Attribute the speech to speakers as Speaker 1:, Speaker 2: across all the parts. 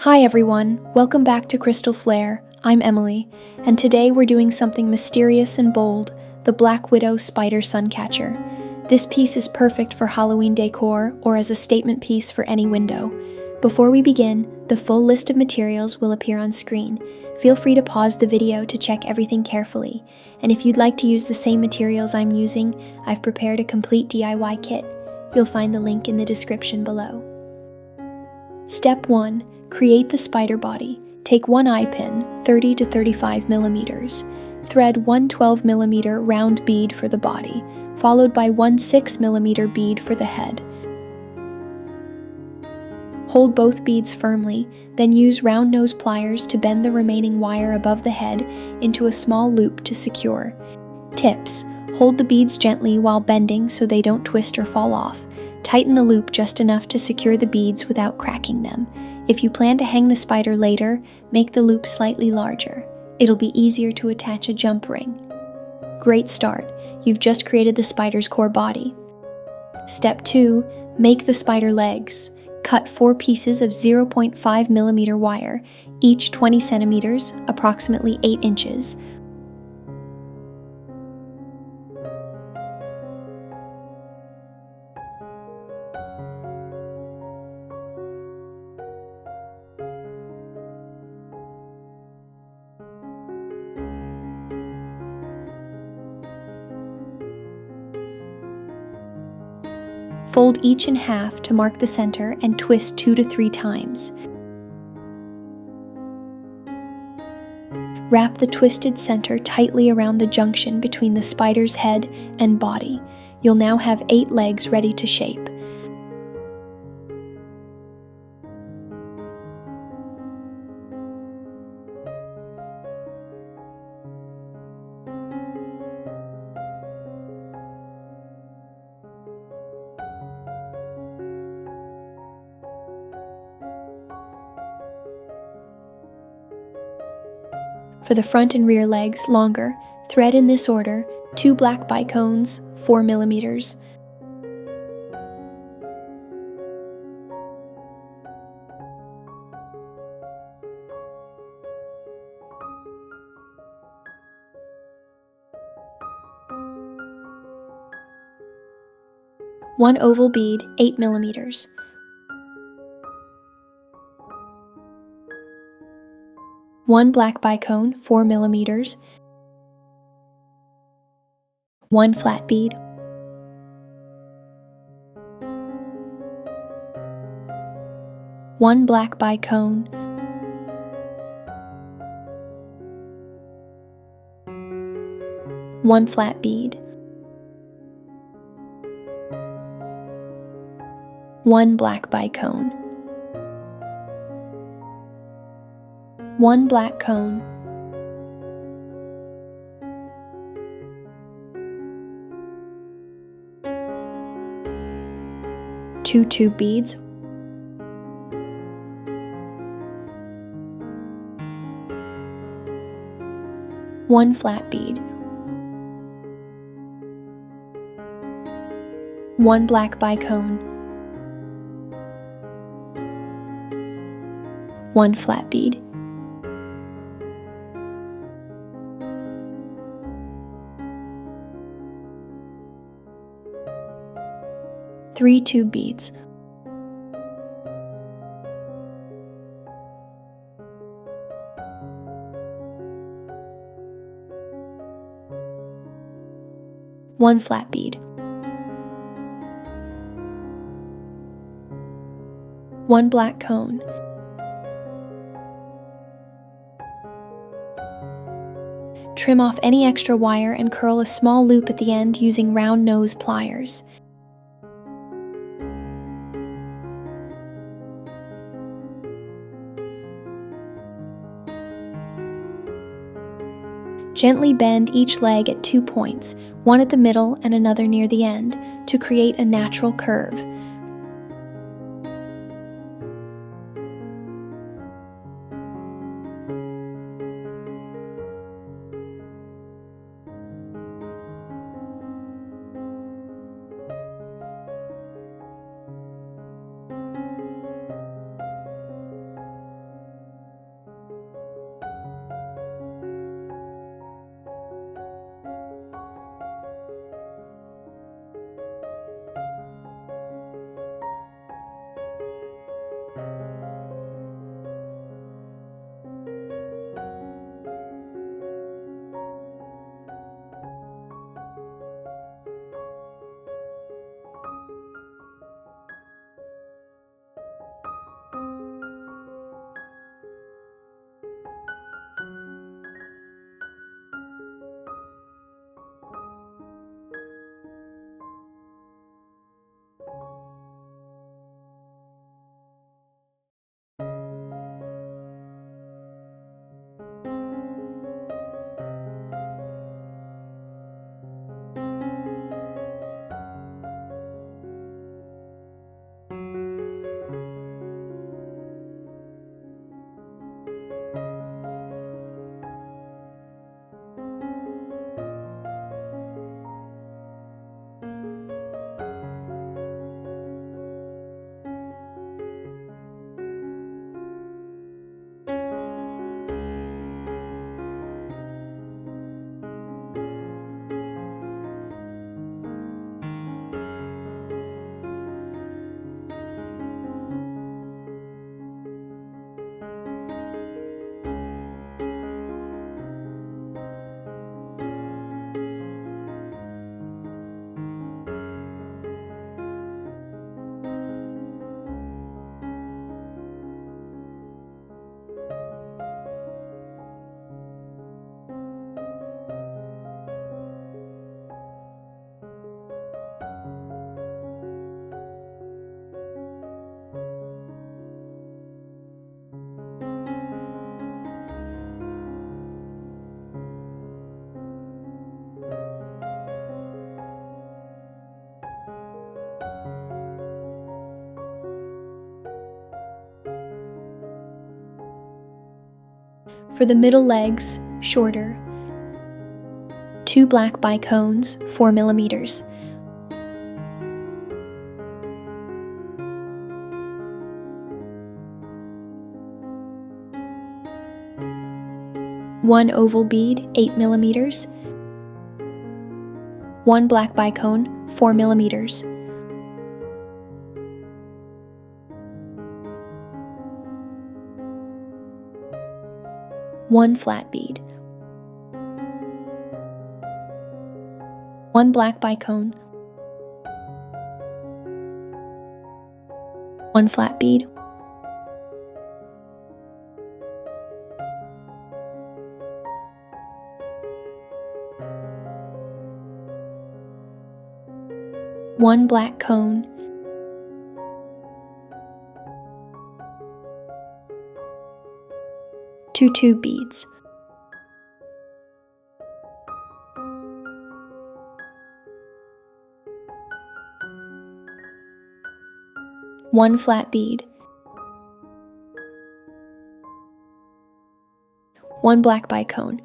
Speaker 1: Hi everyone, welcome back to Crystal Flare. I'm Emily, and today we're doing something mysterious and bold, the Black Widow Spider Suncatcher. This piece is perfect for Halloween decor or as a statement piece for any window. Before we begin, the full list of materials will appear on screen. Feel free to pause the video to check everything carefully, and if you'd like to use the same materials I'm using, I've prepared a complete DIY kit. You'll find the link in the description below. Step 1. Create the spider body. Take one eye pin, 30 to 35 millimeters. Thread one 12 millimeter round bead for the body, followed by one 6 millimeter bead for the head. Hold both beads firmly, then use round nose pliers to bend the remaining wire above the head into a small loop to secure. Tips: hold the beads gently while bending so they don't twist or fall off. Tighten the loop just enough to secure the beads without cracking them. If you plan to hang the spider later, make the loop slightly larger. It'll be easier to attach a jump ring. Great start! You've just created the spider's core body. Step 2. Make the spider legs. Cut 4 pieces of 0.5 millimeter wire, each 20 centimeters, approximately 8 inches. Fold each in half to mark the center and twist 2 to 3 times. Wrap the twisted center tightly around the junction between the spider's head and body. You'll now have 8 legs ready to shape. For the front and rear legs, longer, thread in this order: 2 black bicones, 4 millimeters, one oval bead, 8 millimeters, one black bicone, 4 millimeters, one flat bead, one black bicone, one flat bead, one black bicone, one black cone, two tube beads, one flat bead, one black bicone, one flat bead, three tube beads, one flat bead, one black cone, trim off any extra wire and curl a small loop at the end using round nose pliers. Gently bend each leg at 2 points, one at the middle and another near the end, to create a natural curve. For the middle legs, shorter, 2 black bicones, 4 millimeters. One oval bead, 8 millimeters. 1 black bicone, 4 millimeters. One flat bead. 1 black bicone. 1 flat bead. One black cone. 2 tube beads. One flat bead. 1 black bicone.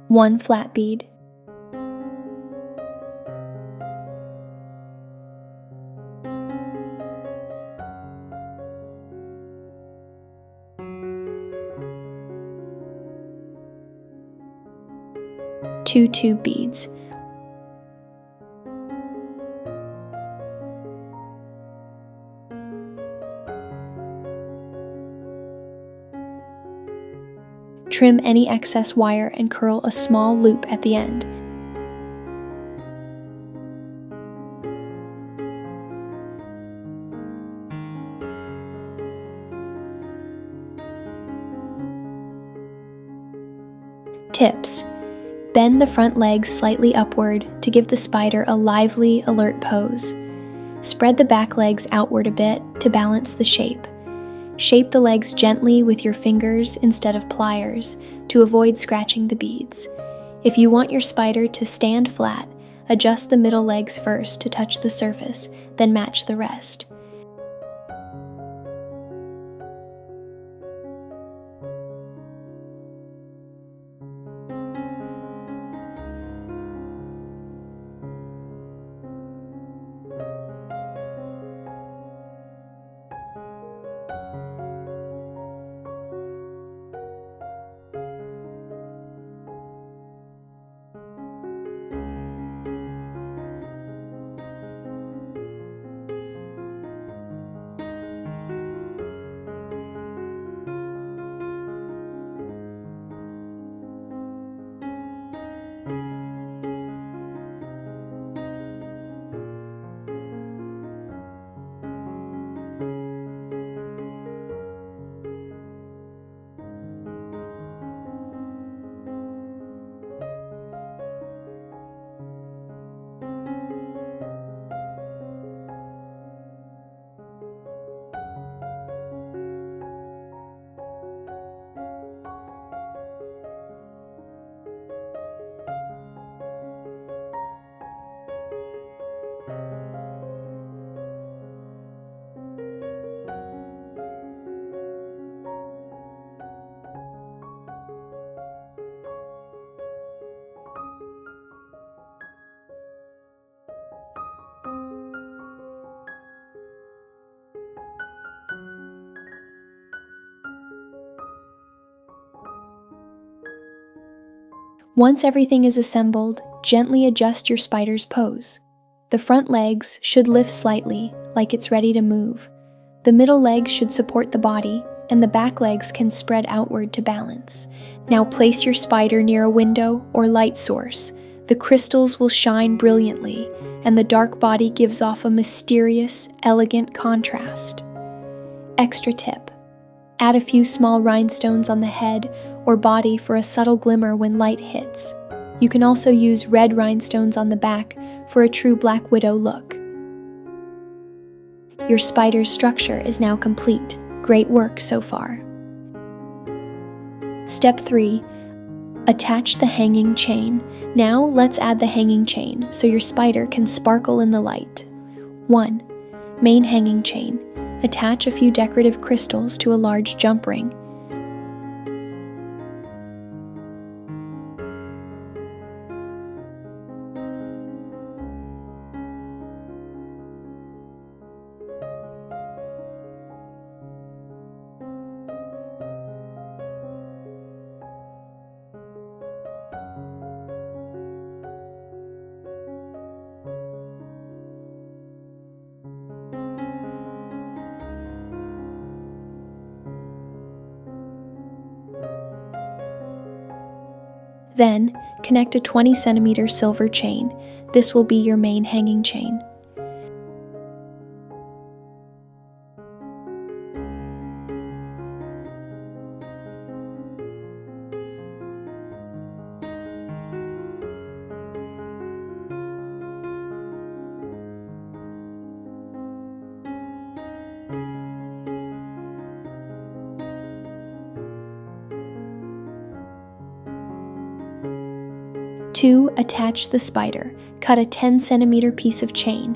Speaker 1: 1 flat bead. 2 tube beads. Trim any excess wire and curl a small loop at the end. Tips: bend the front legs slightly upward to give the spider a lively, alert pose. Spread the back legs outward a bit to balance the shape. Shape the legs gently with your fingers instead of pliers to avoid scratching the beads. If you want your spider to stand flat, adjust the middle legs first to touch the surface, then match the rest. Once everything is assembled, gently adjust your spider's pose. The front legs should lift slightly, like it's ready to move. The middle legs should support the body, and the back legs can spread outward to balance. Now place your spider near a window or light source. The crystals will shine brilliantly, and the dark body gives off a mysterious, elegant contrast. Extra tip: add a few small rhinestones on the head or body for a subtle glimmer when light hits. You can also use red rhinestones on the back for a true Black Widow look. Your spider's structure is now complete. Great work so far. Step 3. Attach the hanging chain. Now let's add the hanging chain so your spider can sparkle in the light. 1. Main hanging chain. attach a few decorative crystals to a large jump ring. Then, connect a 20 cm silver chain. This will be your main hanging chain. To attach the spider, cut a 10 cm piece of chain.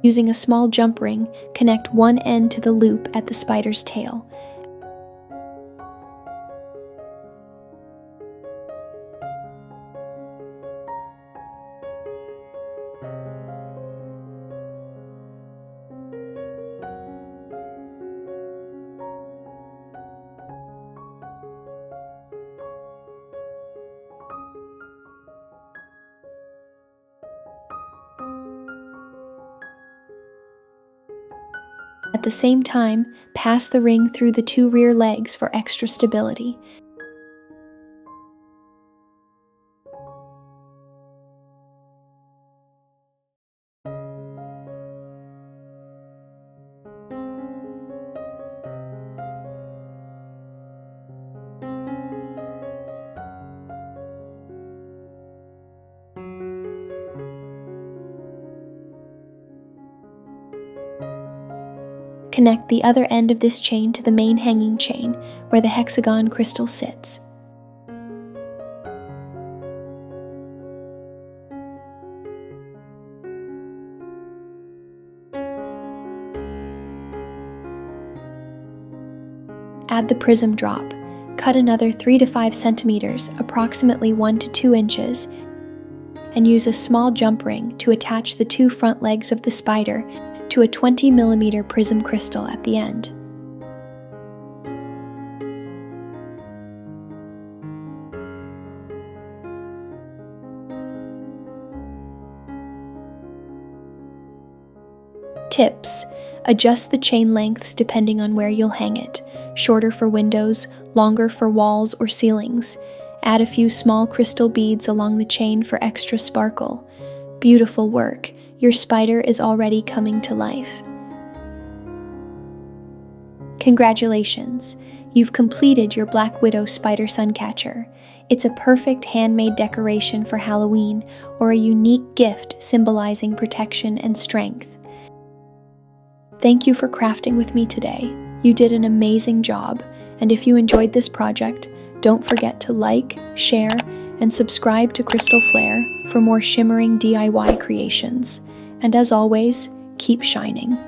Speaker 1: Using a small jump ring, connect one end to the loop at the spider's tail. At the same time, pass the ring through the two rear legs for extra stability. Connect the other end of this chain to the main hanging chain, where the hexagon crystal sits. Add the prism drop. Cut another 3 to 5 centimeters, approximately 1 to 2 inches, and use a small jump ring to attach the two front legs of the spider to a 20 mm prism crystal at the end. Tips: adjust the chain lengths depending on where you'll hang it, shorter for windows, longer for walls or ceilings. Add a few small crystal beads along the chain for extra sparkle. Beautiful work. Your spider is already coming to life. Congratulations! You've completed your Black Widow Spider Suncatcher. It's a perfect handmade decoration for Halloween or a unique gift symbolizing protection and strength. Thank you for crafting with me today. You did an amazing job, and if you enjoyed this project, don't forget to like, share, and subscribe to Crystal Flare for more shimmering DIY creations. And as always, keep shining.